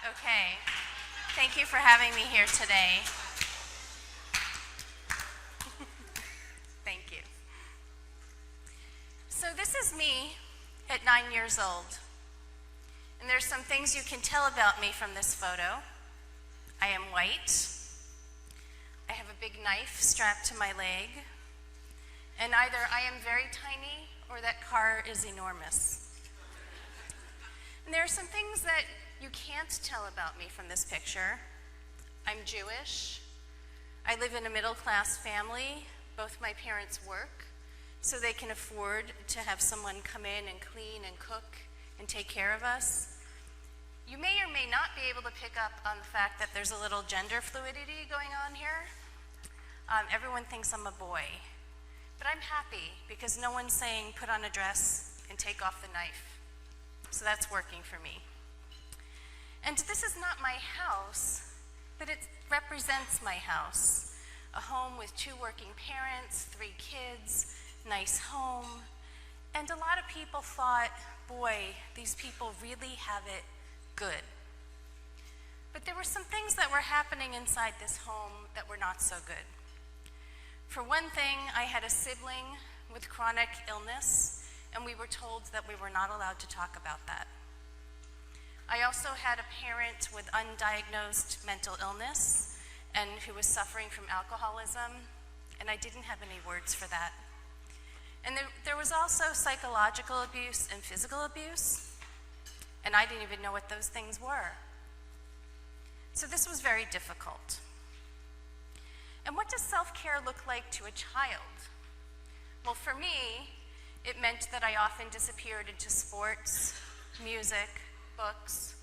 Okay. Thank you for having me here today. Thank you. So this is me at 9 years old. And there's some things you can tell about me from this photo. I am white. I have a big knife strapped to my leg. And either I am very tiny or that car is enormous. And there are some things that you can't tell about me from this picture. I'm Jewish. I live in a middle-class family. Both my parents work, so they can afford to have someone come in and clean and cook and take care of us. You may or may not be able to pick up on the fact that there's a little gender fluidity going on here. Everyone thinks I'm a boy, but I'm happy because no one's saying put on a dress and take off the knife. So that's working for me. And this is not my house, but it represents my house. A home with 2 working parents, 3 kids, nice home. And a lot of people thought, boy, these people really have it good. But there were some things that were happening inside this home that were not so good. For one thing, I had a sibling with chronic illness, and we were told that we were not allowed to talk about that. I also had a parent with undiagnosed mental illness and who was suffering from alcoholism, and I didn't have any words for that. And there was also psychological abuse and physical abuse, and I didn't even know what those things were. So this was very difficult. And what does self-care look like to a child? Well, for me, it meant that I often disappeared into sports, music, books.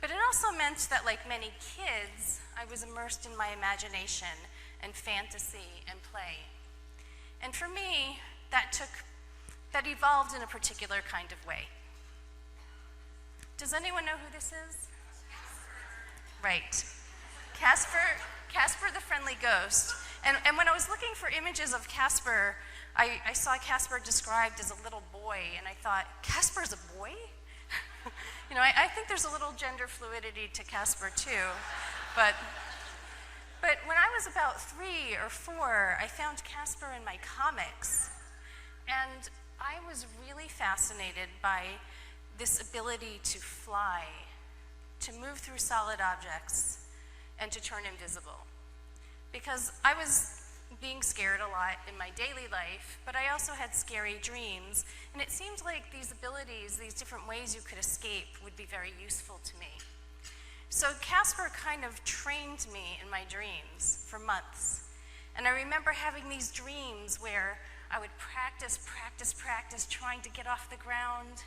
But it also meant that, like many kids, I was immersed in my imagination and fantasy and play. And for me, that evolved in a particular kind of way. Does anyone know who this is? Right. Casper the Friendly Ghost. And when I was looking for images of Casper, I saw Casper described as a little boy, and I thought, Casper's a boy? You know, I think there's a little gender fluidity to Casper too, but when I was about 3 or 4, I found Casper in my comics, and I was really fascinated by this ability to fly, to move through solid objects, and to turn invisible. Because I was being scared a lot in my daily life, but I also had scary dreams, and it seemed like these abilities, these different ways you could escape, would be very useful to me. So Casper kind of trained me in my dreams for months. And I remember having these dreams where I would practice trying to get off the ground,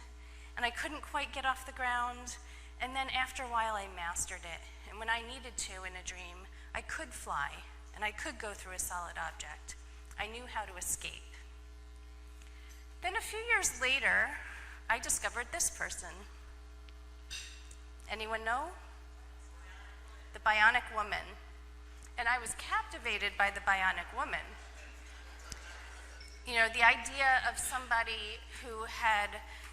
and I couldn't quite get off the ground, and then after a while I mastered it. And when I needed to in a dream, I could fly, and I could go through a solid object. I knew how to escape. Then a few years later, I discovered this person. Anyone know? The Bionic Woman. And I was captivated by the Bionic Woman. You know, the idea of somebody who had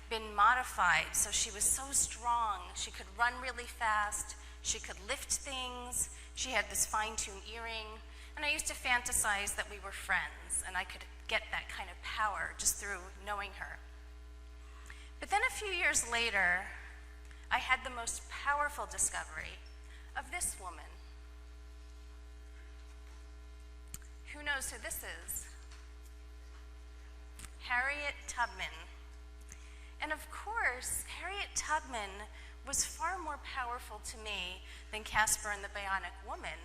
been modified, so she was so strong, she could run really fast, she could lift things, she had this fine-tuned earring, and I used to fantasize that we were friends, and I could get that kind of power just through knowing her. But then a few years later, I had the most powerful discovery of this woman. Who knows who this is? Harriet Tubman. And of course, Harriet Tubman was far more powerful to me than Casper and the Bionic Woman,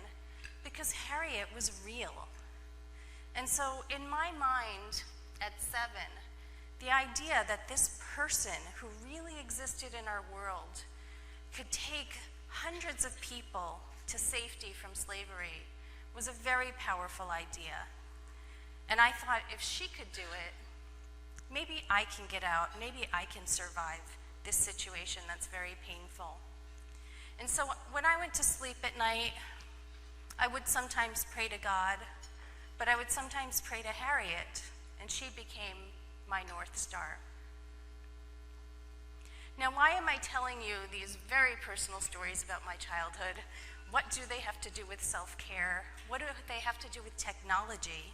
because Harriet was real. And so in my mind, at 7, the idea that this person who really existed in our world could take hundreds of people to safety from slavery was a very powerful idea. And I thought, if she could do it, maybe I can get out, maybe I can survive this situation that's very painful. And so when I went to sleep at night, I would sometimes pray to God, but I would sometimes pray to Harriet, and she became my North Star. Now, why am I telling you these very personal stories about my childhood? What do they have to do with self-care? What do they have to do with technology?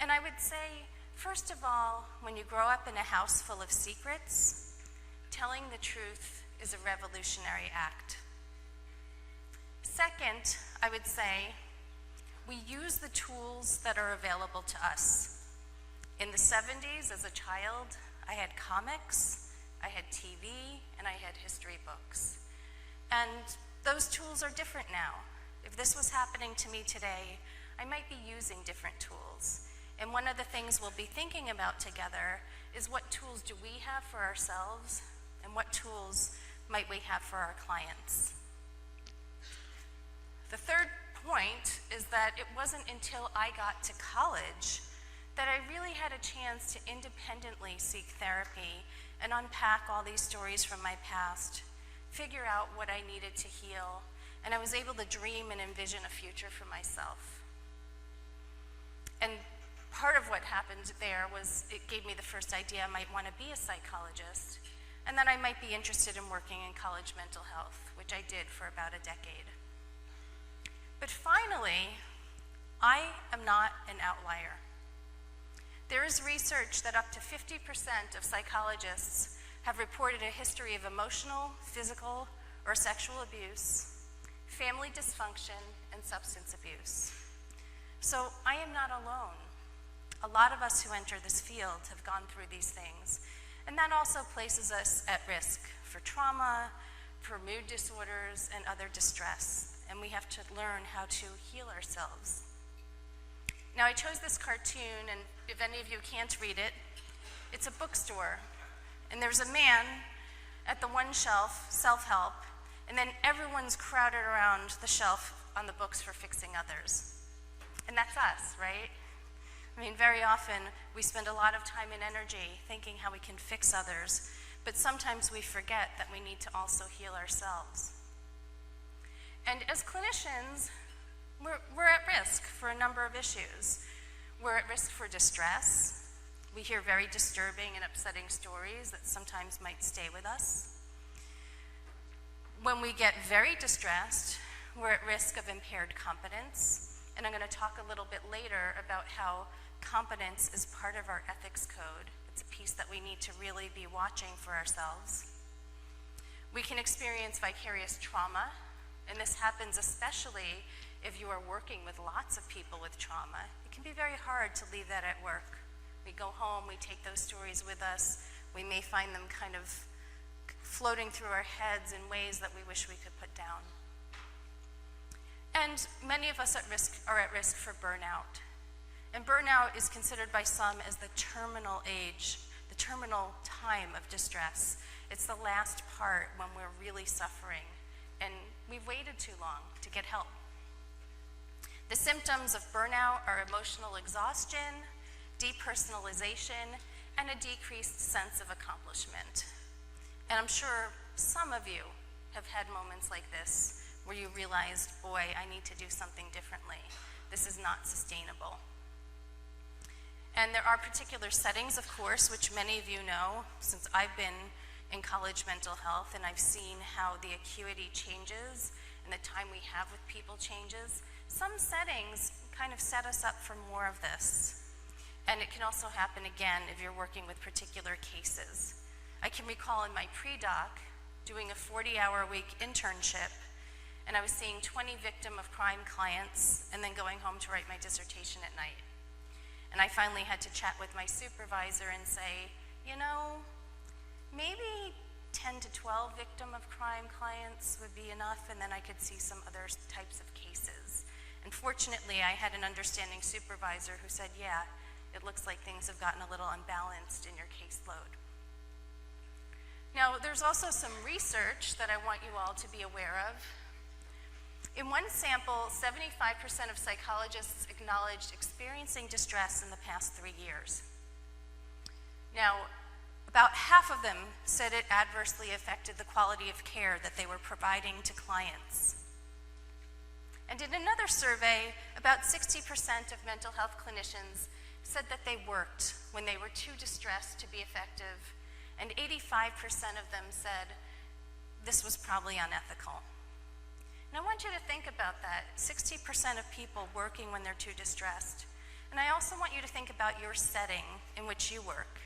And I would say, first of all, when you grow up in a house full of secrets, telling the truth is a revolutionary act. Second, I would say, we use the tools that are available to us. In the 70s, as a child, I had comics, I had TV, and I had history books. And those tools are different now. If this was happening to me today, I might be using different tools. And one of the things we'll be thinking about together is what tools do we have for ourselves, and what tools might we have for our clients. The third point is that it wasn't until I got to college that I really had a chance to independently seek therapy and unpack all these stories from my past, figure out what I needed to heal, and I was able to dream and envision a future for myself. And part of what happened there was it gave me the first idea I might want to be a psychologist, and that I might be interested in working in college mental health, which I did for about a decade. But finally, I am not an outlier. There is research that up to 50% of psychologists have reported a history of emotional, physical, or sexual abuse, family dysfunction, and substance abuse. So I am not alone. A lot of us who enter this field have gone through these things, and that also places us at risk for trauma, for mood disorders, and other distress, and we have to learn how to heal ourselves. Now, I chose this cartoon, and if any of you can't read it, it's a bookstore, and there's a man at the one shelf, self-help, and then everyone's crowded around the shelf on the books for fixing others. And that's us, right? I mean, very often we spend a lot of time and energy thinking how we can fix others, but sometimes we forget that we need to also heal ourselves. And as clinicians, we're at risk for a number of issues. We're at risk for distress. We hear very disturbing and upsetting stories that sometimes might stay with us. When we get very distressed, we're at risk of impaired competence. And I'm going to talk a little bit later about how competence is part of our ethics code. It's a piece that we need to really be watching for ourselves. We can experience vicarious trauma, and this happens especially if you are working with lots of people with trauma. It can be very hard to leave that at work. We go home, we take those stories with us, we may find them kind of floating through our heads in ways that we wish we could put down. And many of us are at risk for burnout. And burnout is considered by some as the terminal age, the terminal time of distress. It's the last part when we're really suffering, and we've waited too long to get help. The symptoms of burnout are emotional exhaustion, depersonalization, and a decreased sense of accomplishment. And I'm sure some of you have had moments like this where you realized, boy, I need to do something differently. This is not sustainable. And there are particular settings, of course, which many of you know, since I've been in college mental health, and I've seen how the acuity changes and the time we have with people changes. Some settings kind of set us up for more of this. And it can also happen again if you're working with particular cases. I can recall in my pre-doc doing a 40-hour-a-week internship, and I was seeing 20 victim of crime clients and then going home to write my dissertation at night. And I finally had to chat with my supervisor and say, you know, maybe 10 to 12 victim of crime clients would be enough, and then I could see some other types of cases. And fortunately, I had an understanding supervisor who said, yeah, it looks like things have gotten a little unbalanced in your caseload. Now, there's also some research that I want you all to be aware of. In one sample, 75% of psychologists acknowledged experiencing distress in the past 3 years. Now, about half of them said it adversely affected the quality of care that they were providing to clients. And in another survey, about 60% of mental health clinicians said that they worked when they were too distressed to be effective, and 85% of them said this was probably unethical. And I want you to think about that. 60% of people working when they're too distressed. And I also want you to think about your setting in which you work,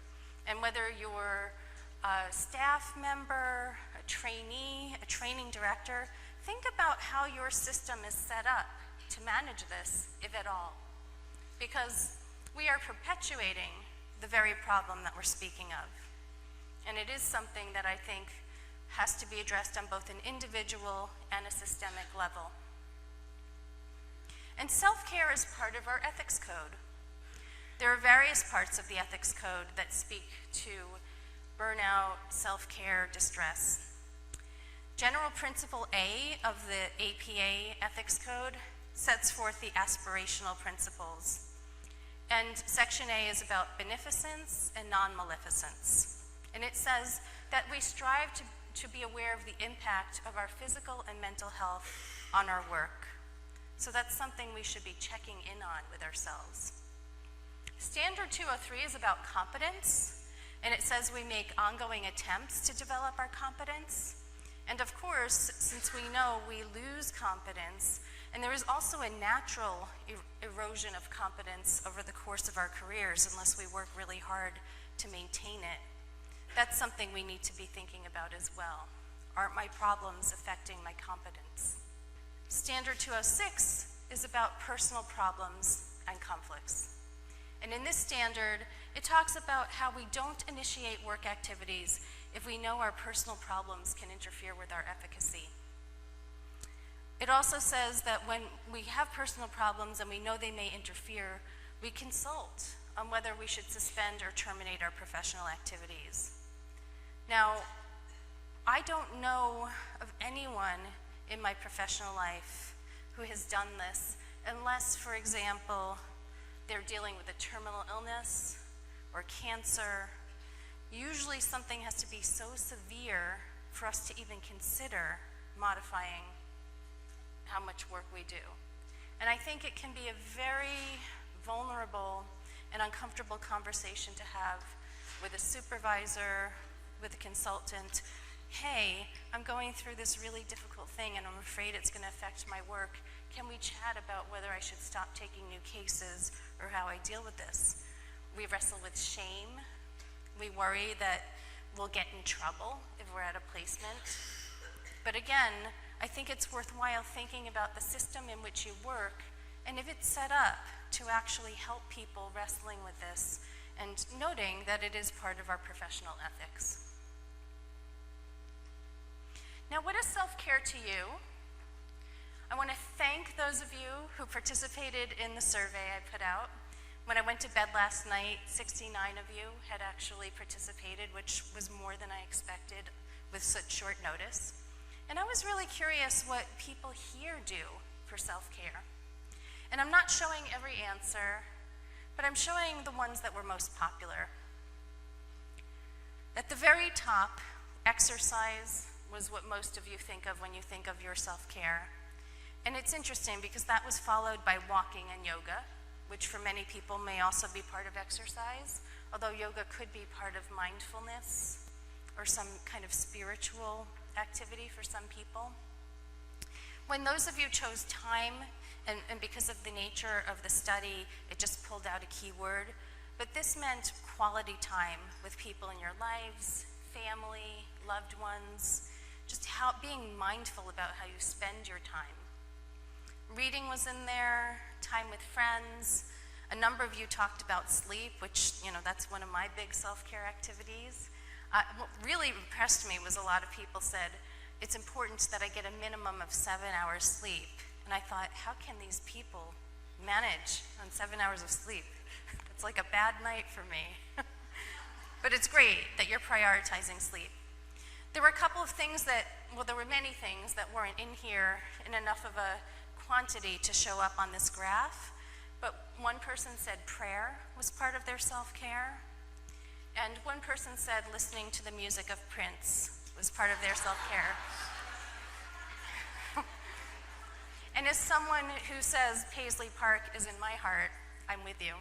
and whether you're a staff member, a trainee, a training director, think about how your system is set up to manage this, if at all. Because we are perpetuating the very problem that we're speaking of. And it is something that I think has to be addressed on both an individual and a systemic level. And self-care is part of our ethics code. There are various parts of the ethics code that speak to burnout, self-care, distress. General Principle A of the APA Ethics Code sets forth the aspirational principles. And Section A is about beneficence and non-maleficence. And it says that we strive to be aware of the impact of our physical and mental health on our work. So that's something we should be checking in on with ourselves. Standard 203 is about competence, and it says we make ongoing attempts to develop our competence. And of course, since we know we lose competence, and there is also a natural erosion of competence over the course of our careers unless we work really hard to maintain it, that's something we need to be thinking about as well. Aren't my problems affecting my competence? Standard 206 is about personal problems and conflicts. And in this standard, it talks about how we don't initiate work activities if we know our personal problems can interfere with our efficacy. It also says that when we have personal problems and we know they may interfere, we consult on whether we should suspend or terminate our professional activities. Now, I don't know of anyone in my professional life who has done this unless, for example, they're dealing with a terminal illness or cancer. Usually something has to be so severe for us to even consider modifying how much work we do. And I think it can be a very vulnerable and uncomfortable conversation to have with a supervisor, with a consultant. Hey, I'm going through this really difficult thing and I'm afraid it's going to affect my work. Can we chat about whether I should stop taking new cases or how I deal with this? We wrestle with shame. We worry that we'll get in trouble if we're at a placement. But again, I think it's worthwhile thinking about the system in which you work and if it's set up to actually help people wrestling with this and noting that it is part of our professional ethics. Now, what is self-care to you? I want to thank those of you who participated in the survey I put out. When I went to bed last night, 69 of you had actually participated, which was more than I expected with such short notice. And I was really curious what people here do for self-care. And I'm not showing every answer, but I'm showing the ones that were most popular. At the very top, exercise was what most of you think of when you think of your self-care. And it's interesting because that was followed by walking and yoga, which for many people may also be part of exercise, although yoga could be part of mindfulness or some kind of spiritual activity for some people. When those of you chose time, and because of the nature of the study, it just pulled out a keyword, but this meant quality time with people in your lives, family, loved ones, just being mindful about how you spend your time. Reading was in there, time with friends. A number of you talked about sleep, which, that's one of my big self-care activities. What really impressed me was a lot of people said, it's important that I get a minimum of 7 hours sleep. And I thought, how can these people manage on 7 hours of sleep? It's like a bad night for me. But it's great that you're prioritizing sleep. There were a couple of things there were many things that weren't in here in enough of a quantity to show up on this graph. But one person said prayer was part of their self-care. And one person said listening to the music of Prince was part of their self-care. And as someone who says Paisley Park is in my heart, I'm with you.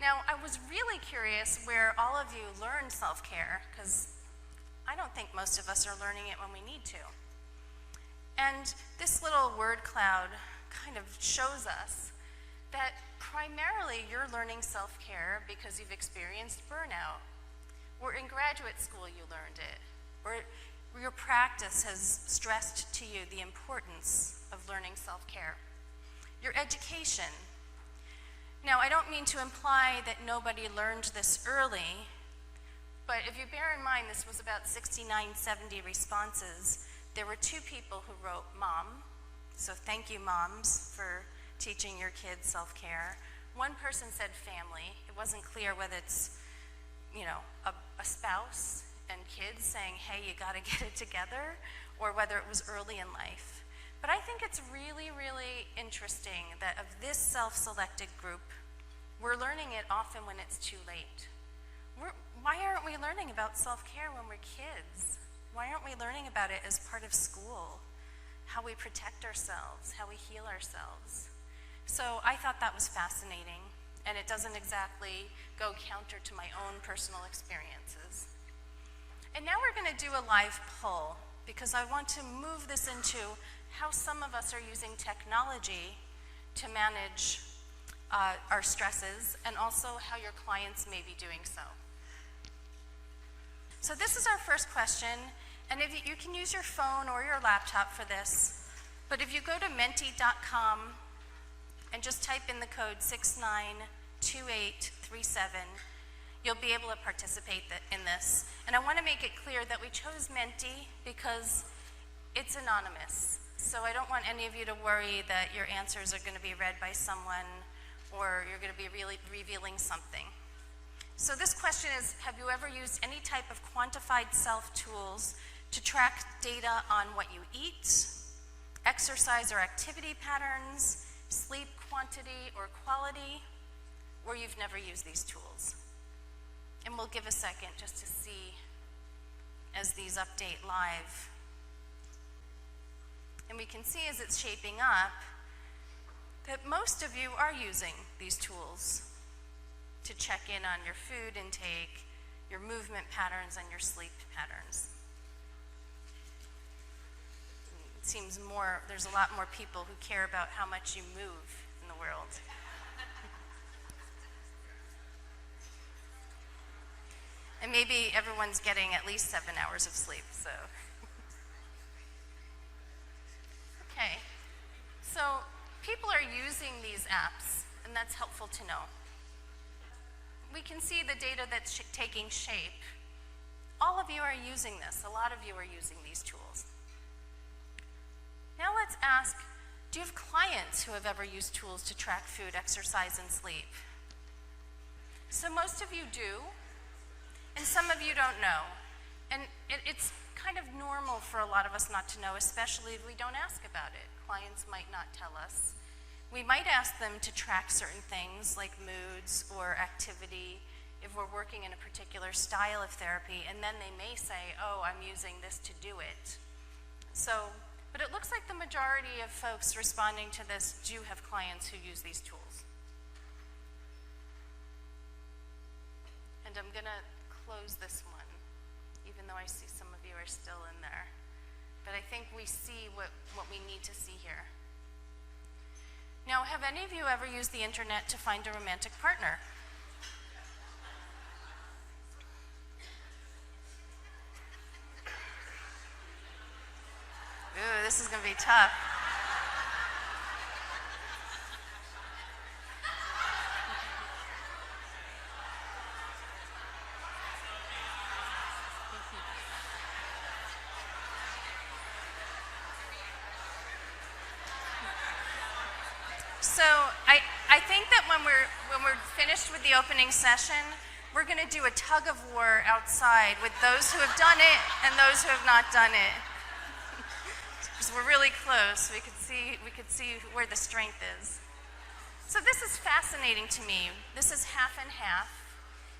Now, I was really curious where all of you learned self-care, because I don't think most of us are learning it when we need to. And this little word cloud kind of shows us that primarily you're learning self-care because you've experienced burnout, or in graduate school you learned it, or your practice has stressed to you the importance of learning self-care. Your education. Now, I don't mean to imply that nobody learned this early, but if you bear in mind this was about 69, 70 responses, there were 2 people who wrote mom, so thank you moms for teaching your kids self-care. One person said family. It wasn't clear whether it's, a spouse and kids saying, hey, you gotta get it together, or whether it was early in life. But I think it's really, really interesting that of this self-selected group, we're learning it often when it's too late. Why aren't we learning about self-care when we're kids? Why aren't we learning about it as part of school? How we protect ourselves, how we heal ourselves. So I thought that was fascinating, and it doesn't exactly go counter to my own personal experiences. And now we're going to do a live poll, because I want to move this into how some of us are using technology to manage our stresses, and also how your clients may be doing so. So this is our first question, and if you can use your phone or your laptop for this, but if you go to menti.com and just type in the code 692837, you'll be able to participate in this. And I want to make it clear that we chose Menti because it's anonymous. So I don't want any of you to worry that your answers are going to be read by someone or you're going to be really revealing something. So this question is, have you ever used any type of quantified self tools to track data on what you eat, exercise or activity patterns, sleep quantity or quality, or you've never used these tools? And we'll give a second just to see as these update live. And we can see as it's shaping up that most of you are using these tools to check in on your food intake, your movement patterns, and your sleep patterns. It seems there's a lot more people who care about how much you move in the world. And maybe everyone's getting at least 7 hours of sleep, so. Okay, so people are using these apps, and that's helpful to know. We can see the data that's taking shape. All of you are using this. A lot of you are using these tools. Now let's ask, do you have clients who have ever used tools to track food, exercise, and sleep? So most of you do, and some of you don't know. And it's kind of normal for a lot of us not to know, especially if we don't ask about it. Clients might not tell us. We might ask them to track certain things like moods or activity if we're working in a particular style of therapy, and then they may say, oh, I'm using this to do it. But it looks like the majority of folks responding to this do have clients who use these tools. And I'm going to close this one, even though I see some of you are still in there. But I think we see what we need to see here. Now, have any of you ever used the internet to find a romantic partner? Ooh, this is going to be tough. So I think that when we're finished with the opening session, we're going to do a tug of war outside with those who have done it and those who have not done it. Because we're really close, we could see where the strength is. So this is fascinating to me. This is half and half.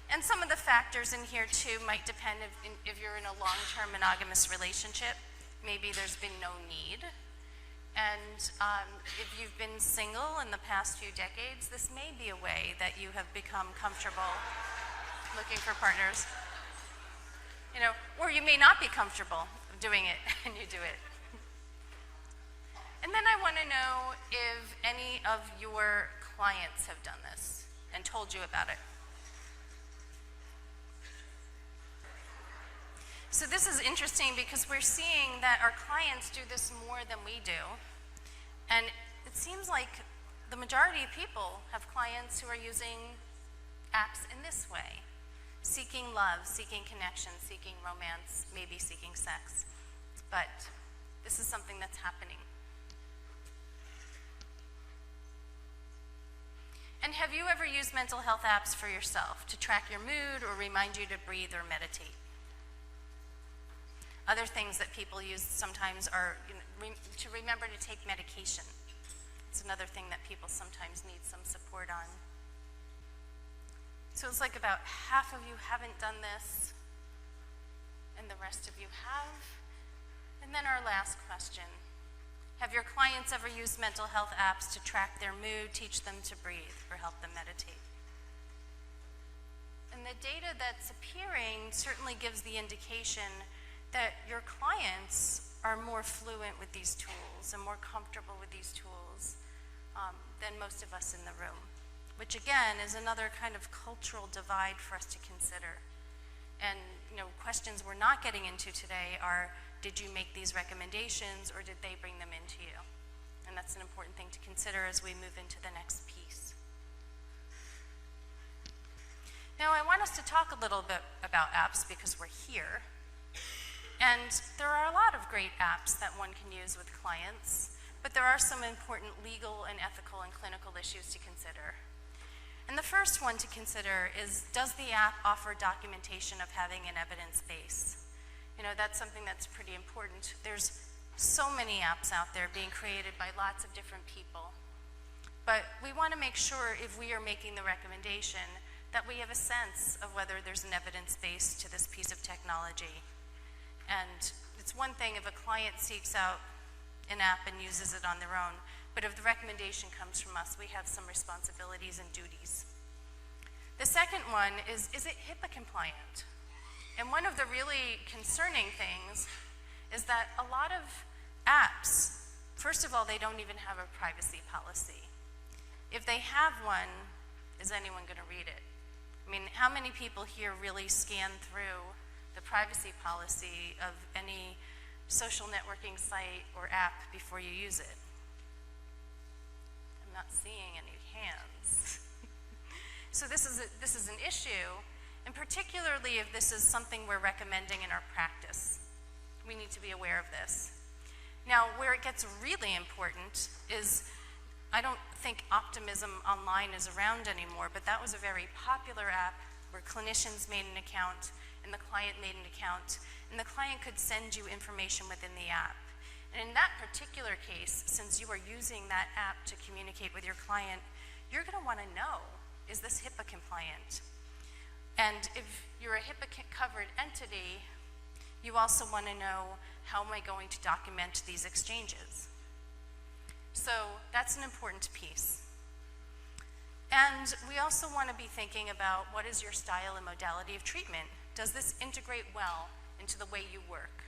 And some of the factors in here too might depend if you're in a long-term monogamous relationship. Maybe there's been no need. And if you've been single in the past few decades, this may be a way that you have become comfortable looking for partners. You know, or you may not be comfortable doing it, and you do it. And then I want to know if any of your clients have done this and told you about it. So this is interesting because we're seeing that our clients do this more than we do. And it seems like the majority of people have clients who are using apps in this way. Seeking love, seeking connection, seeking romance, maybe seeking sex. But this is something that's happening. And have you ever used mental health apps for yourself to track your mood or remind you to breathe or meditate? Other things that people use sometimes are to remember to take medication. It's another thing that people sometimes need some support on. So it's like about half of you haven't done this, and the rest of you have. And then our last question. Have your clients ever used mental health apps to track their mood, teach them to breathe, or help them meditate? And the data that's appearing certainly gives the indication that your clients are more fluent with these tools and more comfortable with these tools than most of us in the room, which again is another kind of cultural divide for us to consider. And questions we're not getting into today are, did you make these recommendations or did they bring them into you? And that's an important thing to consider as we move into the next piece. Now I want us to talk a little bit about apps because we're here. And there are a lot of great apps that one can use with clients, but there are some important legal and ethical and clinical issues to consider. And the first one to consider is, does the app offer documentation of having an evidence base? That's something that's pretty important. There's so many apps out there being created by lots of different people. But we want to make sure if we are making the recommendation that we have a sense of whether there's an evidence base to this piece of technology. And it's one thing if a client seeks out an app and uses it on their own, but if the recommendation comes from us, we have some responsibilities and duties. The second one is it HIPAA compliant? And one of the really concerning things is that a lot of apps, first of all, they don't even have a privacy policy. If they have one, is anyone going to read it? I mean, how many people here really scan through the privacy policy of any social networking site or app before you use it? I'm not seeing any hands. So this is an issue, and particularly if this is something we're recommending in our practice. We need to be aware of this. Now, where it gets really important is, I don't think Optimism Online is around anymore, but that was a very popular app where clinicians made an account and the client made an account, and the client could send you information within the app. And in that particular case, since you are using that app to communicate with your client, you're going to want to know, is this HIPAA compliant? And if you're a HIPAA-covered entity, you also want to know, how am I going to document these exchanges? So that's an important piece. And we also want to be thinking about, what is your style and modality of treatment? Does this integrate well into the way you work?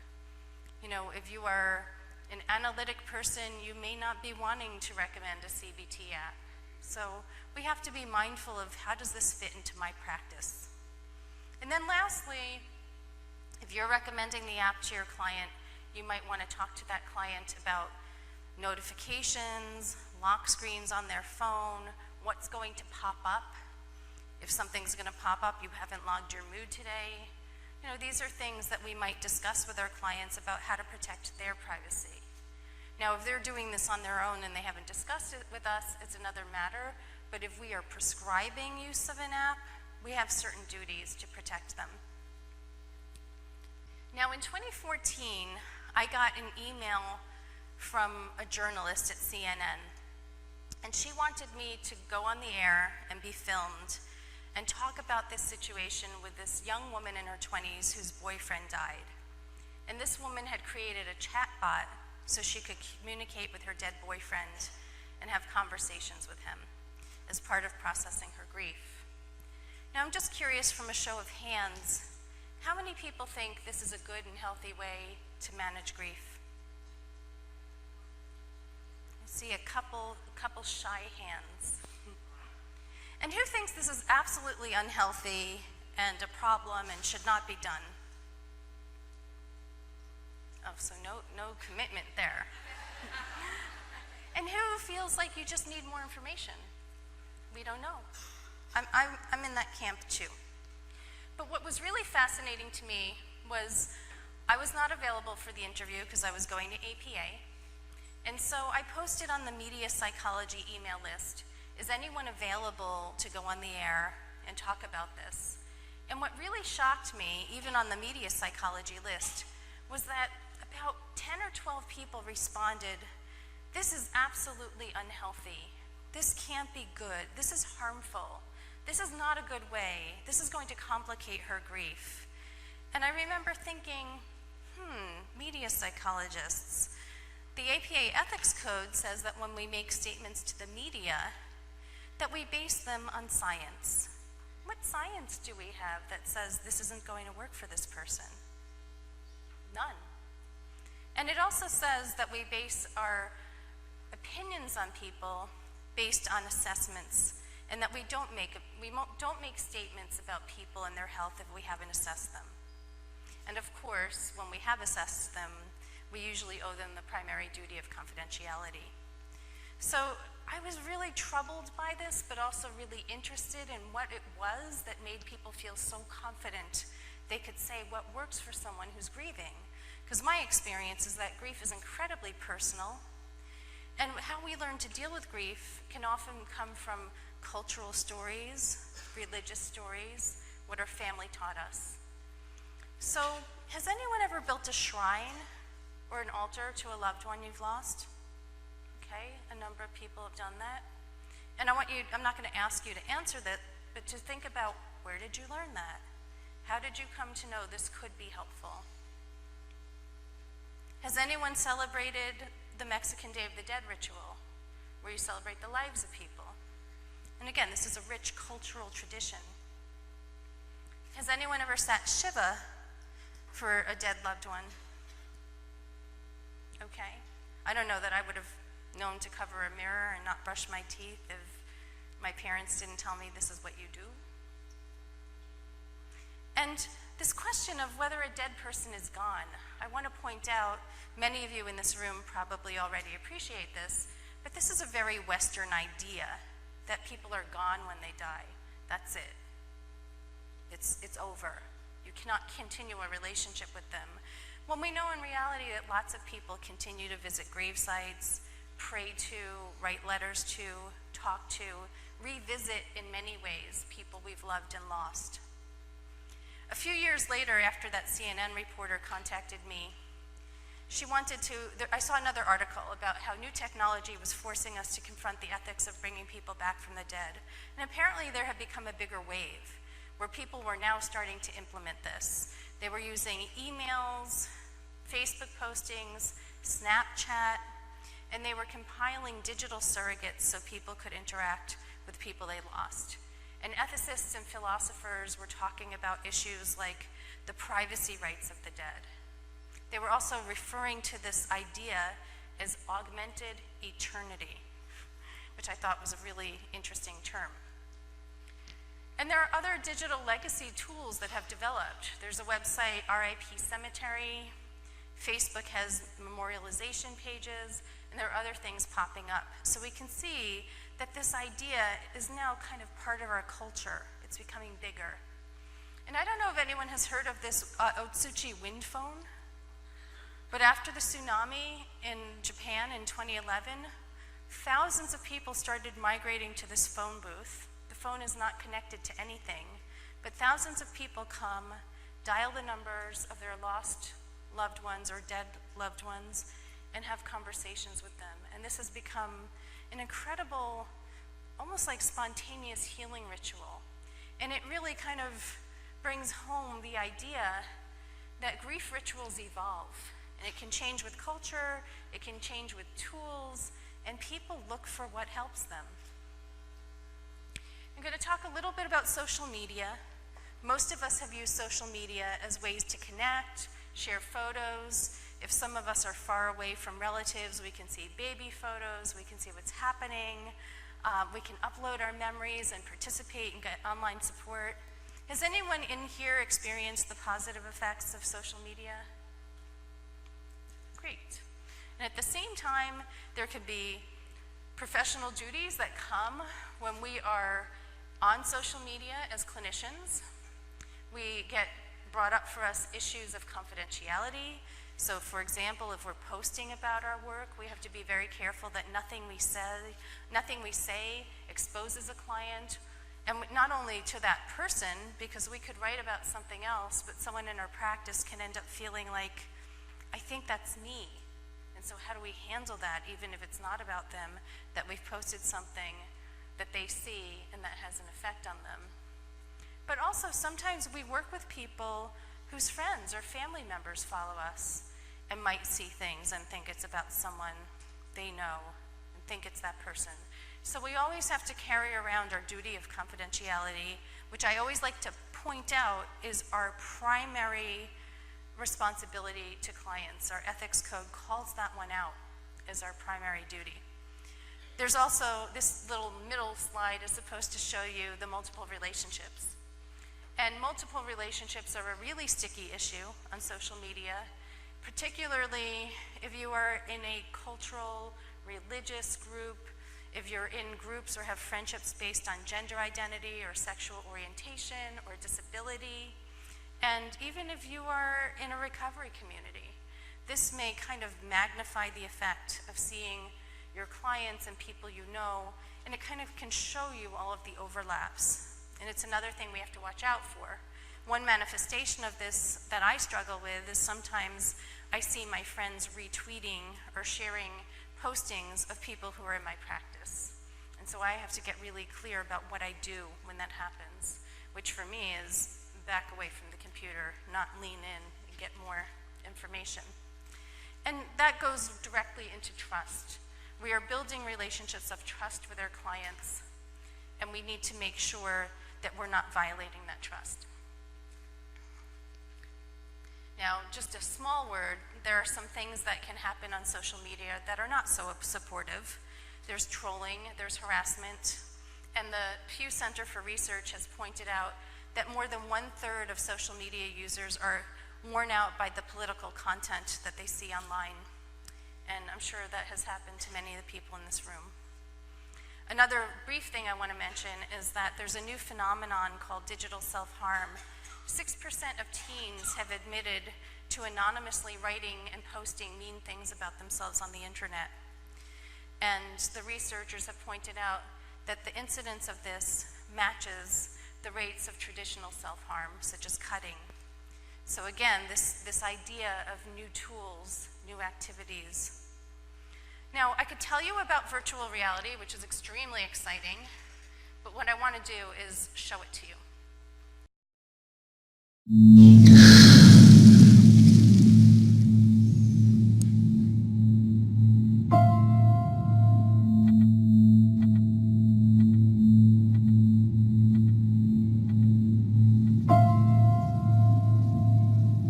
If you are an analytic person, you may not be wanting to recommend a CBT app. So we have to be mindful of, how does this fit into my practice? And then lastly, if you're recommending the app to your client, you might want to talk to that client about notifications, lock screens on their phone, what's going to pop up. If something's going to pop up, you haven't logged your mood today. These are things that we might discuss with our clients about how to protect their privacy. Now, if they're doing this on their own and they haven't discussed it with us, it's another matter. But if we are prescribing use of an app, we have certain duties to protect them. Now, in 2014, I got an email from a journalist at CNN, and she wanted me to go on the air and be filmed and talk about this situation with this young woman in her 20s whose boyfriend died. And this woman had created a chatbot so she could communicate with her dead boyfriend and have conversations with him as part of processing her grief. Now, I'm just curious, from a show of hands, how many people think this is a good and healthy way to manage grief? I see a couple shy hands. And who thinks this is absolutely unhealthy and a problem and should not be done? Oh, so no commitment there. And who feels like you just need more information? We don't know. I'm in that camp too. But what was really fascinating to me was I was not available for the interview because I was going to APA. And so I posted on the media psychology email list, is anyone available to go on the air and talk about this? And what really shocked me, even on the media psychology list, was that about 10 or 12 people responded, this is absolutely unhealthy. This can't be good. This is harmful. This is not a good way. This is going to complicate her grief. And I remember thinking, media psychologists. The APA ethics code says that when we make statements to the media, that we base them on science. What science do we have that says this isn't going to work for this person? None. And it also says that we base our opinions on people based on assessments, and that we don't make statements about people and their health if we haven't assessed them. And of course, when we have assessed them, we usually owe them the primary duty of confidentiality. So I was really troubled by this, but also really interested in what it was that made people feel so confident they could say what works for someone who's grieving. Because my experience is that grief is incredibly personal, and how we learn to deal with grief can often come from cultural stories, religious stories, what our family taught us. So, has anyone ever built a shrine or an altar to a loved one you've lost? Okay, a number of people have done that. And I'm not going to ask you to answer that, but to think about, where did you learn that? How did you come to know this could be helpful? Has anyone celebrated the Mexican Day of the Dead ritual, where you celebrate the lives of people? And again, this is a rich cultural tradition. Has anyone ever sat Shiva for a dead loved one? Okay. I don't know that I would have known to cover a mirror and not brush my teeth if my parents didn't tell me this is what you do. And this question of whether a dead person is gone, I want to point out, many of you in this room probably already appreciate this, but this is a very Western idea that people are gone when they die. That's it. It's over. You cannot continue a relationship with them. When we know in reality that lots of people continue to visit grave sites, pray to, write letters to, talk to, revisit in many ways people we've loved and lost. A few years later, after that CNN reporter contacted me, I saw another article about how new technology was forcing us to confront the ethics of bringing people back from the dead. And apparently there had become a bigger wave where people were now starting to implement this. They were using emails, Facebook postings, Snapchat, and they were compiling digital surrogates so people could interact with people they lost. And ethicists and philosophers were talking about issues like the privacy rights of the dead. They were also referring to this idea as augmented eternity, which I thought was a really interesting term. And there are other digital legacy tools that have developed. There's a website, RIP Cemetery. Facebook has memorialization pages, and there are other things popping up. So we can see that this idea is now kind of part of our culture. It's becoming bigger. And I don't know if anyone has heard of this Otsuchi wind phone, but after the tsunami in Japan in 2011, thousands of people started migrating to this phone booth. The phone is not connected to anything, but thousands of people come, dial the numbers of their lost loved ones or dead loved ones, and have conversations with them. And this has become an incredible, almost like spontaneous healing ritual. And it really kind of brings home the idea that grief rituals evolve. And it can change with culture, it can change with tools, and people look for what helps them. I'm going to talk a little bit about social media. Most of us have used social media as ways to connect, share photos. If some of us are far away from relatives, we can see baby photos, we can see what's happening, we can upload our memories and participate and get online support. Has anyone in here experienced the positive effects of social media? Great. And at the same time, there could be professional duties that come when we are on social media as clinicians. We get brought up for us issues of confidentiality. So for example, if we're posting about our work, we have to be very careful that nothing we say exposes a client, and not only to that person, because we could write about something else, but someone in our practice can end up feeling like, I think that's me. And so how do we handle that, even if it's not about them, that we've posted something that they see and that has an effect on them? But also sometimes we work with people whose friends or family members follow us and might see things and think it's about someone they know and think it's that person. So we always have to carry around our duty of confidentiality, which I always like to point out is our primary responsibility to clients. Our ethics code calls that one out as our primary duty. There's also, this little middle slide is supposed to show you the multiple relationships. And multiple relationships are a really sticky issue on social media, particularly if you are in a cultural, religious group, if you're in groups or have friendships based on gender identity or sexual orientation or disability, and even if you are in a recovery community. This may kind of magnify the effect of seeing your clients and people you know, and it kind of can show you all of the overlaps. And it's another thing we have to watch out for. One manifestation of this that I struggle with is sometimes I see my friends retweeting or sharing postings of people who are in my practice. And so I have to get really clear about what I do when that happens, which for me is back away from the computer, not lean in and get more information. And that goes directly into trust. We are building relationships of trust with our clients, and we need to make sure that we're not violating that trust. Now, just a small word, there are some things that can happen on social media that are not so supportive. There's trolling, there's harassment, and the Pew Center for Research has pointed out that more than 1/3 of social media users are worn out by the political content that they see online. And I'm sure that has happened to many of the people in this room. Another brief thing I want to mention is that there's a new phenomenon called digital self-harm. 6% of teens have admitted to anonymously writing and posting mean things about themselves on the internet. And the researchers have pointed out that the incidence of this matches the rates of traditional self-harm, such as cutting. So again, this idea of new tools, new activities. Now, I could tell you about virtual reality, which is extremely exciting, but what I want to do is show it to you.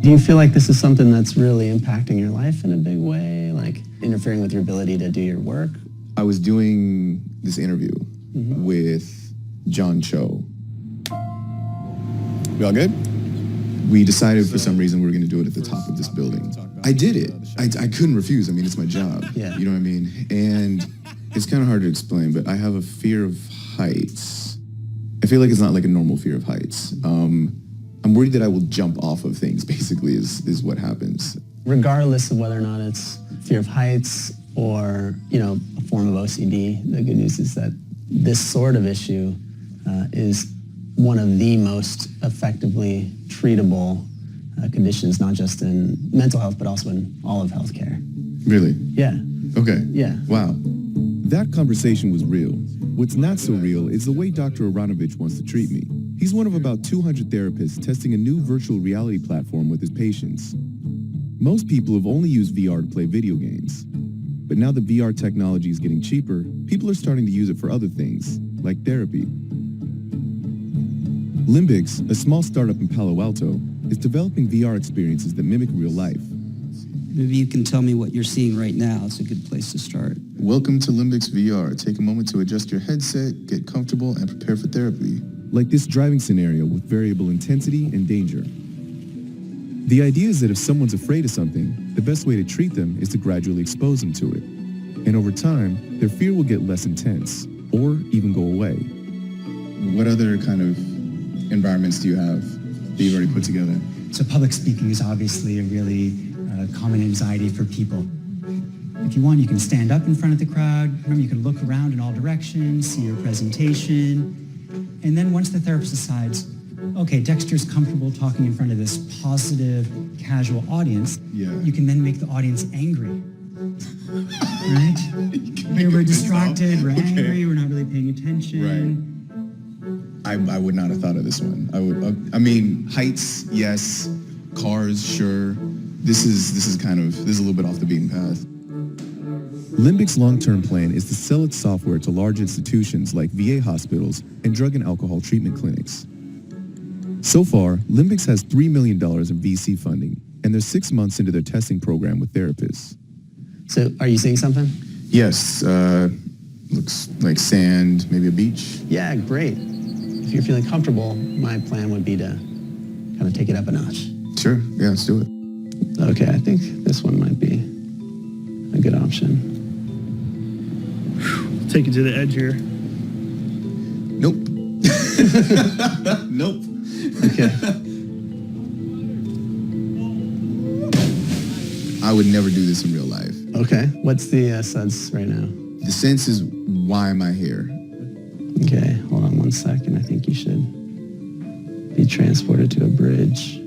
Do you feel like this is something that's really impacting your life in a big way, like interfering with your ability to do your work? I was doing this interview with John Cho. We all good? We decided for some reason we were going to do it at the top of this building. I did it. I couldn't refuse. I mean, it's my job. Yeah. You know what I mean? And it's kind of hard to explain, but I have a fear of heights. I feel like it's not like a normal fear of heights. I'm worried that I will jump off of things, basically, is what happens. Regardless of whether or not it's fear of heights or, a form of OCD, the good news is that this sort of issue is one of the most effectively treatable conditions, not just in mental health, but also in all of healthcare. Really? Yeah. Okay. Yeah. Wow. That conversation was real. What's not so real is the way Dr. Aronovich wants to treat me. He's one of about 200 therapists testing a new virtual reality platform with his patients. Most people have only used VR to play video games. But now that VR technology is getting cheaper, people are starting to use it for other things, like therapy. Limbix, a small startup in Palo Alto, is developing VR experiences that mimic real life. Maybe you can tell me what you're seeing right now. It's a good place to start. Welcome to Limbix VR. Take a moment to adjust your headset, get comfortable, and prepare for therapy. Like this driving scenario with variable intensity and danger. The idea is that if someone's afraid of something, the best way to treat them is to gradually expose them to it. And over time, their fear will get less intense, or even go away. What other kind of environments do you have that you've already put together? So public speaking is obviously a really common anxiety for people. If you want, you can stand up in front of the crowd. Remember, you can look around in all directions, see your presentation. And then once the therapist decides, okay, Dexter's comfortable talking in front of this positive, casual audience, you can then make the audience angry. Right? We're distracted, we're angry, we're not really paying attention. Right. I would not have thought of this one. I mean, heights, yes. Cars, sure. This is a little bit off the beaten path. Limbix's long-term plan is to sell its software to large institutions like VA hospitals and drug and alcohol treatment clinics. So far, Limbix has $3 million in VC funding, and they're 6 months into their testing program with therapists. So are you seeing something? Yes, looks like sand, maybe a beach. Yeah, great. If you're feeling comfortable, my plan would be to kind of take it up a notch. Sure, yeah, let's do it. Okay, I think this one might be a good option. Take it to the edge here. Nope. Nope. Okay. I would never do this in real life. Okay, what's the sense right now? The sense is, why am I here? Okay, hold on 1 second. I think you should be transported to a bridge.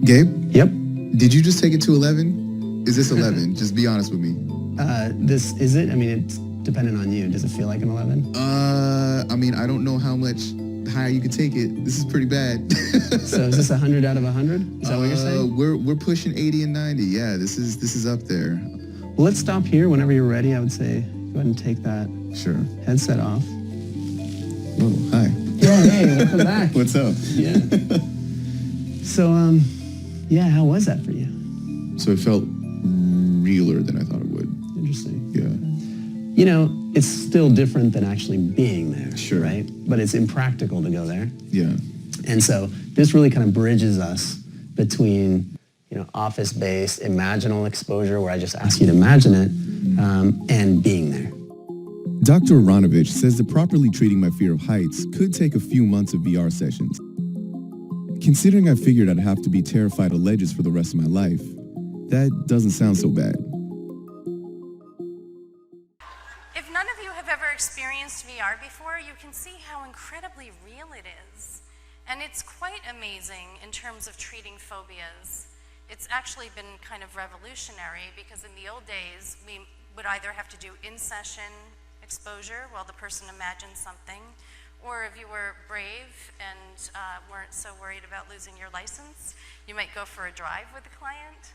Gabe? Yep. Did you just take it to 11? Is this 11? Just be honest with me. This is it? I mean, it's dependent on you. Does it feel like an 11? I mean, I don't know how much higher you could take it. This is pretty bad. So is this 100 out of 100? Is that what you're saying? We're pushing 80 and 90. Yeah, this is up there. Well, let's stop here. Whenever you're ready, I would say go ahead and take that Sure. headset off. Oh, hi. Yeah, hey, welcome back. What's up? Yeah. So, yeah, how was that for you? So it felt realer than I thought it would. Interesting. Yeah. You know, it's still different than actually being there, Sure. right? But it's impractical to go there. Yeah. And so this really kind of bridges us between, office-based imaginal exposure, where I just ask you to imagine it, and being there. Dr. Aronovich says that properly treating my fear of heights could take a few months of VR sessions. Considering I figured I'd have to be terrified of ledges for the rest of my life, that doesn't sound so bad. If none of you have ever experienced VR before, you can see how incredibly real it is. And it's quite amazing in terms of treating phobias. It's actually been kind of revolutionary, because in the old days, we would either have to do in-session exposure while the person imagined something, or if you were brave and weren't so worried about losing your license, you might go for a drive with the client.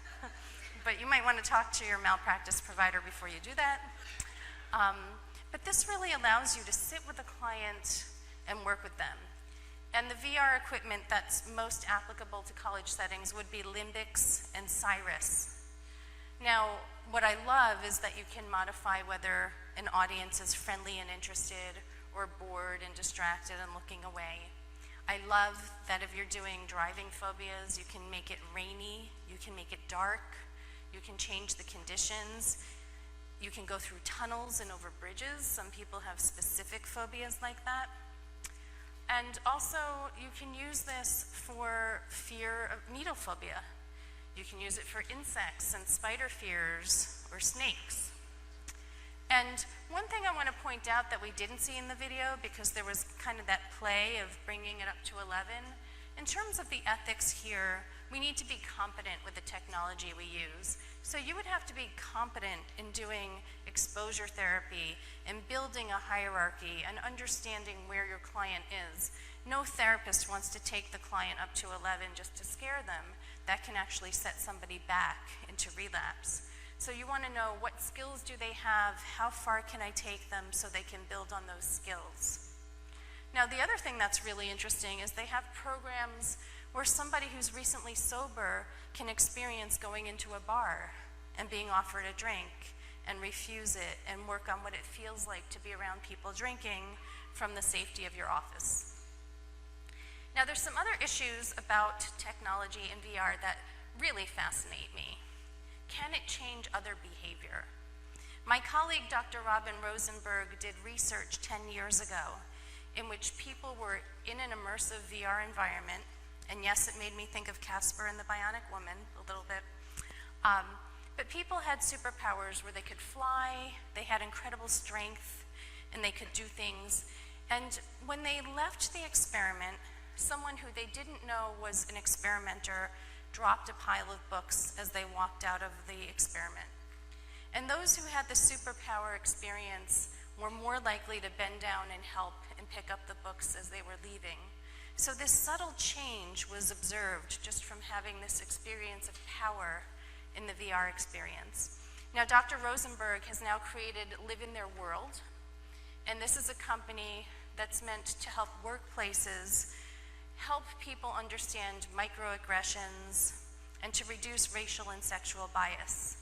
But you might want to talk to your malpractice provider before you do that. But this really allows you to sit with a client and work with them. And the VR equipment that's most applicable to college settings would be Limbix and Cyrus. Now, what I love is that you can modify whether an audience is friendly and interested, or bored and distracted and looking away. I love that if you're doing driving phobias, you can make it rainy, you can make it dark, you can change the conditions, you can go through tunnels and over bridges. Some people have specific phobias like that. And also, you can use this for fear of needle phobia. You can use it for insects and spider fears or snakes. And one thing I want to point out that we didn't see in the video, because there was kind of that play of bringing it up to 11, in terms of the ethics here, we need to be competent with the technology we use. So you would have to be competent in doing exposure therapy and building a hierarchy and understanding where your client is. No therapist wants to take the client up to 11 just to scare them. That can actually set somebody back into relapse. So you want to know, what skills do they have? How far can I take them so they can build on those skills? Now, the other thing that's really interesting is they have programs where somebody who's recently sober can experience going into a bar and being offered a drink and refuse it and work on what it feels like to be around people drinking from the safety of your office. Now, there's some other issues about technology and VR that really fascinate me. Can it change other behavior? My colleague, Dr. Robin Rosenberg, did research 10 years ago in which people were in an immersive VR environment, and yes, it made me think of Casper and the Bionic Woman a little bit, but people had superpowers where they could fly, they had incredible strength, and they could do things. And when they left the experiment, someone who they didn't know was an experimenter dropped a pile of books as they walked out of the experiment. And those who had the superpower experience were more likely to bend down and help and pick up the books as they were leaving. So this subtle change was observed just from having this experience of power in the VR experience. Now, Dr. Rosenberg has now created Live in Their World, and this is a company that's meant to help workplaces help people understand microaggressions and to reduce racial and sexual bias.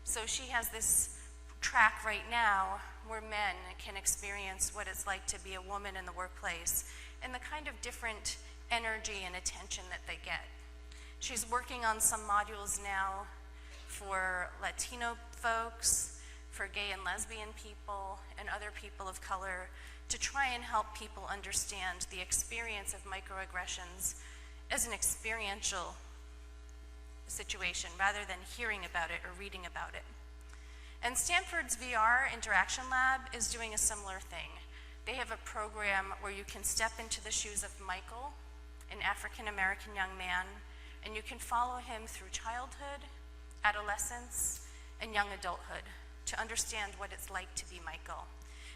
So she has this track right now where men can experience what it's like to be a woman in the workplace and the kind of different energy and attention that they get. She's working on some modules now for Latino folks, for gay and lesbian people, and other people of color to try and help people understand the experience of microaggressions as an experiential situation rather than hearing about it or reading about it. And Stanford's VR Interaction Lab is doing a similar thing. They have a program where you can step into the shoes of Michael, an African-American young man, and you can follow him through childhood, adolescence, and young adulthood to understand what it's like to be Michael.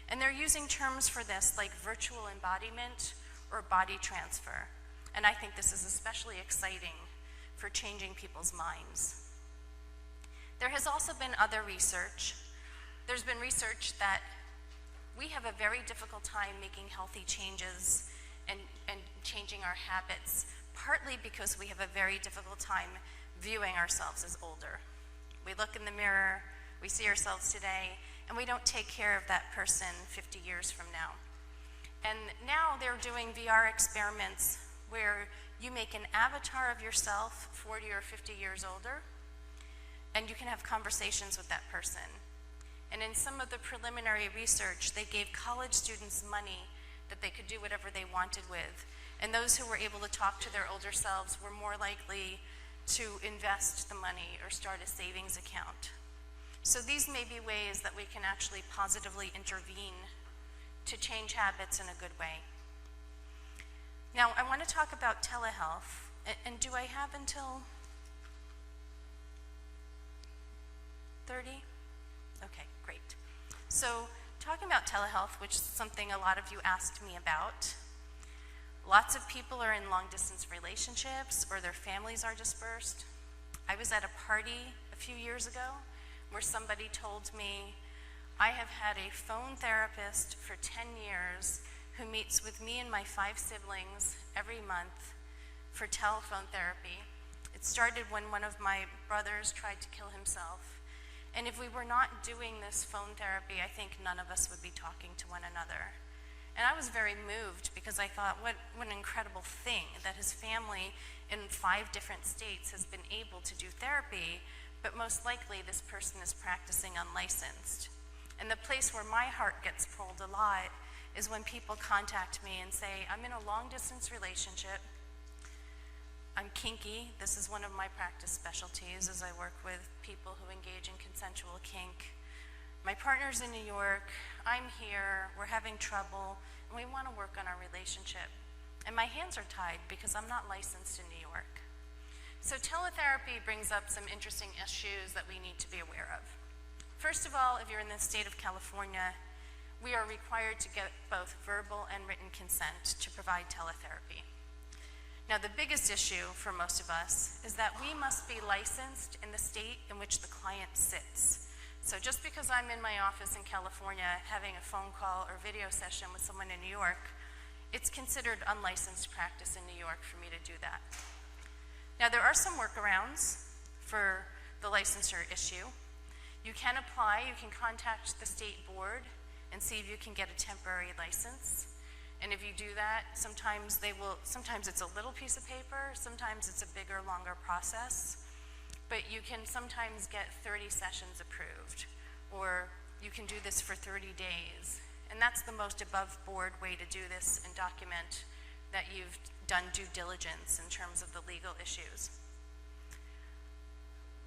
And they're using terms for this like virtual embodiment or body transfer. And I think this is especially exciting for changing people's minds. There has also been other research. There's been research that we have a very difficult time making healthy changes and changing our habits, partly because we have a very difficult time viewing ourselves as older. We look in the mirror, we see ourselves today, and we don't take care of that person 50 years from now. And now they're doing VR experiments where you make an avatar of yourself 40 or 50 years older, and you can have conversations with that person. And in some of the preliminary research, they gave college students money that they could do whatever they wanted with. And those who were able to talk to their older selves were more likely to invest the money or start a savings account. So these may be ways that we can actually positively intervene to change habits in a good way. Now, I want to talk about telehealth. And do I have until 30? Okay, great. So talking about telehealth, which is something a lot of you asked me about, lots of people are in long-distance relationships or their families are dispersed. I was at a party a few years ago where somebody told me, I have had a phone therapist for 10 years who meets with me and my 5 siblings every month for telephone therapy. It started when one of my brothers tried to kill himself. And if we were not doing this phone therapy, I think none of us would be talking to one another. And I was very moved because I thought, what an incredible thing that his family in 5 different states has been able to do therapy, but most likely this person is practicing unlicensed. And the place where my heart gets pulled a lot is when people contact me and say, I'm in a long-distance relationship, I'm kinky. This is one of my practice specialties as I work with people who engage in consensual kink. My partner's in New York, I'm here, we're having trouble, and we want to work on our relationship. And my hands are tied because I'm not licensed in New York. So teletherapy brings up some interesting issues that we need to be aware of. First of all, if you're in the state of California, we are required to get both verbal and written consent to provide teletherapy. Now, the biggest issue for most of us is that we must be licensed in the state in which the client sits. So just because I'm in my office in California having a phone call or video session with someone in New York, it's considered unlicensed practice in New York for me to do that. Now, there are some workarounds for the licensure issue. You can apply, you can contact the state board and see if you can get a temporary license. And if you do that, sometimes it's a little piece of paper, sometimes it's a bigger, longer process, but you can sometimes get 30 sessions approved, or you can do this for 30 days. And that's the most above board way to do this and document that you've done due diligence in terms of the legal issues.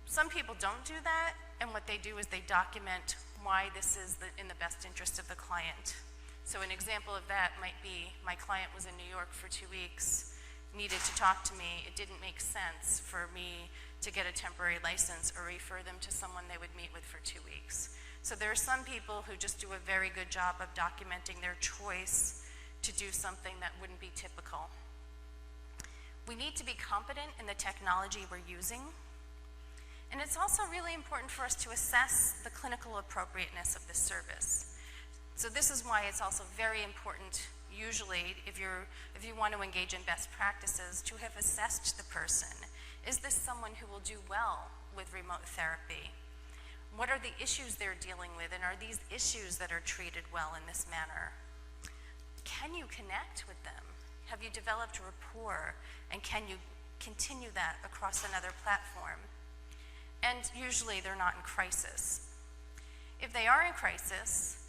Some people don't do that, and what they do is they document why this is in the best interest of the client. So an example of that might be my client was in New York for 2 weeks, needed to talk to me. It didn't make sense for me to get a temporary license or refer them to someone they would meet with for 2 weeks. So there are some people who just do a very good job of documenting their choice to do something that wouldn't be typical. We need to be competent in the technology we're using. And it's also really important for us to assess the clinical appropriateness of this service. So this is why it's also very important, usually, if you want to engage in best practices, to have assessed the person. Is this someone who will do well with remote therapy? What are the issues they're dealing with, and are these issues that are treated well in this manner? Can you connect with them? Have you developed rapport, and can you continue that across another platform? And usually they're not in crisis. If they are in crisis,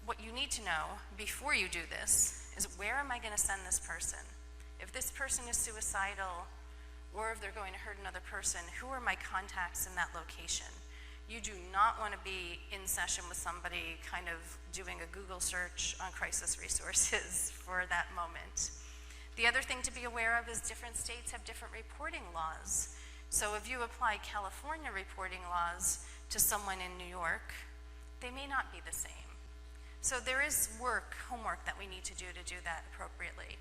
what you need to know before you do this is, where am I going to send this person? If this person is suicidal, or if they're going to hurt another person, who are my contacts in that location? You do not want to be in session with somebody kind of doing a Google search on crisis resources for that moment. The other thing to be aware of is different states have different reporting laws. So if you apply California reporting laws to someone in New York, they may not be the same. So there is homework that we need to do that appropriately.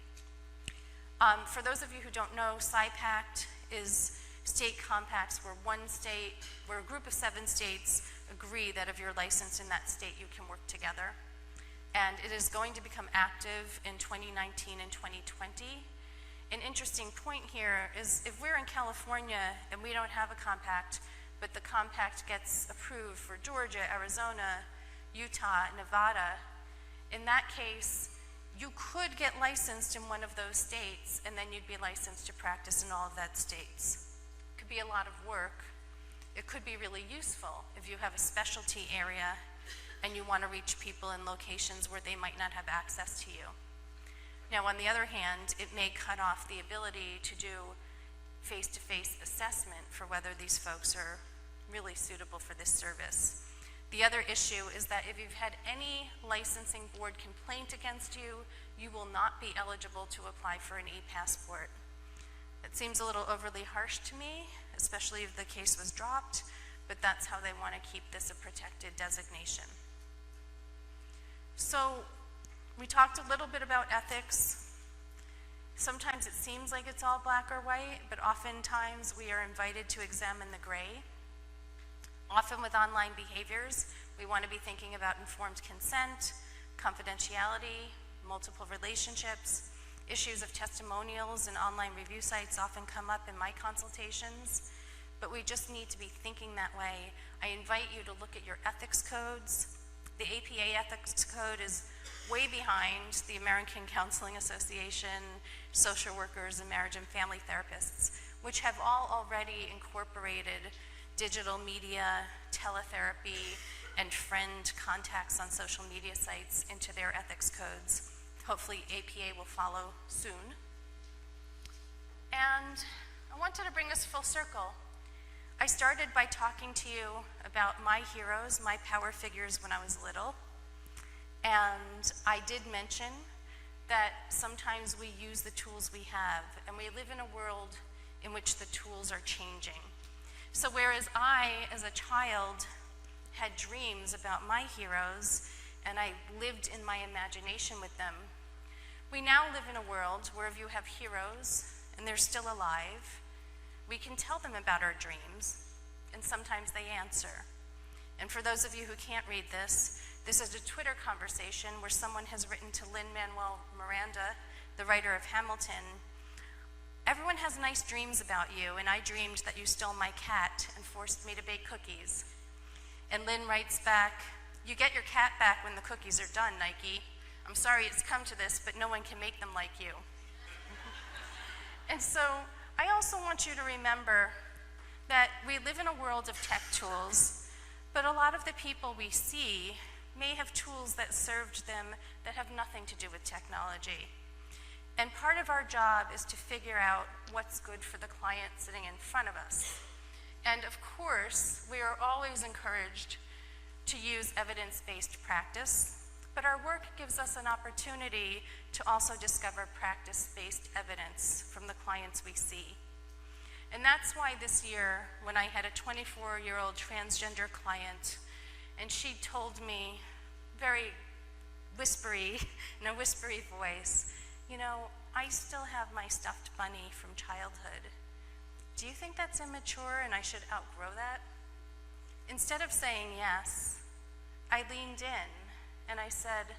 For those of you who don't know, SIPACT is state compacts where a group of 7 states agree that if you're licensed in that state, you can work together. And it is going to become active in 2019 and 2020. An interesting point here is, if we're in California and we don't have a compact, but the compact gets approved for Georgia, Arizona, Utah, Nevada, in that case, you could get licensed in one of those states, and then you'd be licensed to practice in all of that states. It could be a lot of work. It could be really useful if you have a specialty area and you want to reach people in locations where they might not have access to you. Now, on the other hand, it may cut off the ability to do face-to-face assessment for whether these folks are really suitable for this service. The other issue is that if you've had any licensing board complaint against you, you will not be eligible to apply for an e-passport. It seems a little overly harsh to me, especially if the case was dropped, but that's how they want to keep this a protected designation. So we talked a little bit about ethics. Sometimes it seems like it's all black or white, but oftentimes we are invited to examine the gray. Often with online behaviors, we want to be thinking about informed consent, confidentiality, multiple relationships. Issues of testimonials and online review sites often come up in my consultations, but we just need to be thinking that way. I invite you to look at your ethics codes. The APA ethics code is way behind the American Counseling Association, social workers, and marriage and family therapists, which have all already incorporated digital media, teletherapy, and friend contacts on social media sites into their ethics codes. Hopefully APA will follow soon. And I wanted to bring us full circle. I started by talking to you about my heroes, my power figures when I was little. And I did mention that sometimes we use the tools we have, and we live in a world in which the tools are changing. So whereas I, as a child, had dreams about my heroes, and I lived in my imagination with them, we now live in a world where if you have heroes and they're still alive, we can tell them about our dreams, and sometimes they answer. And for those of you who can't read this is a Twitter conversation where someone has written to Lin-Manuel Miranda, the writer of Hamilton, "Everyone has nice dreams about you, and I dreamed that you stole my cat and forced me to bake cookies." And Lynn writes back, "You get your cat back when the cookies are done, Nike. I'm sorry it's come to this, but no one can make them like you." And so I also want you to remember that we live in a world of tech tools, but a lot of the people we see may have tools that served them that have nothing to do with technology. And part of our job is to figure out what's good for the client sitting in front of us. And of course, we are always encouraged to use evidence-based practice, but our work gives us an opportunity to also discover practice-based evidence from the clients we see. And that's why this year, when I had a 24-year-old transgender client, and she told me very whispery, in a whispery voice, "You know, I still have my stuffed bunny from childhood. Do you think that's immature and I should outgrow that?" Instead of saying yes, I leaned in and I said,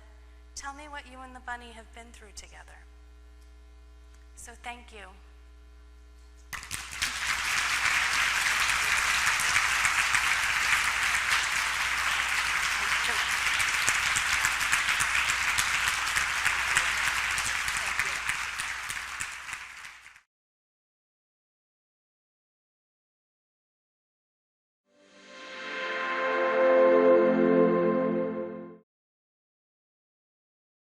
"Tell me what you and the bunny have been through together." So thank you.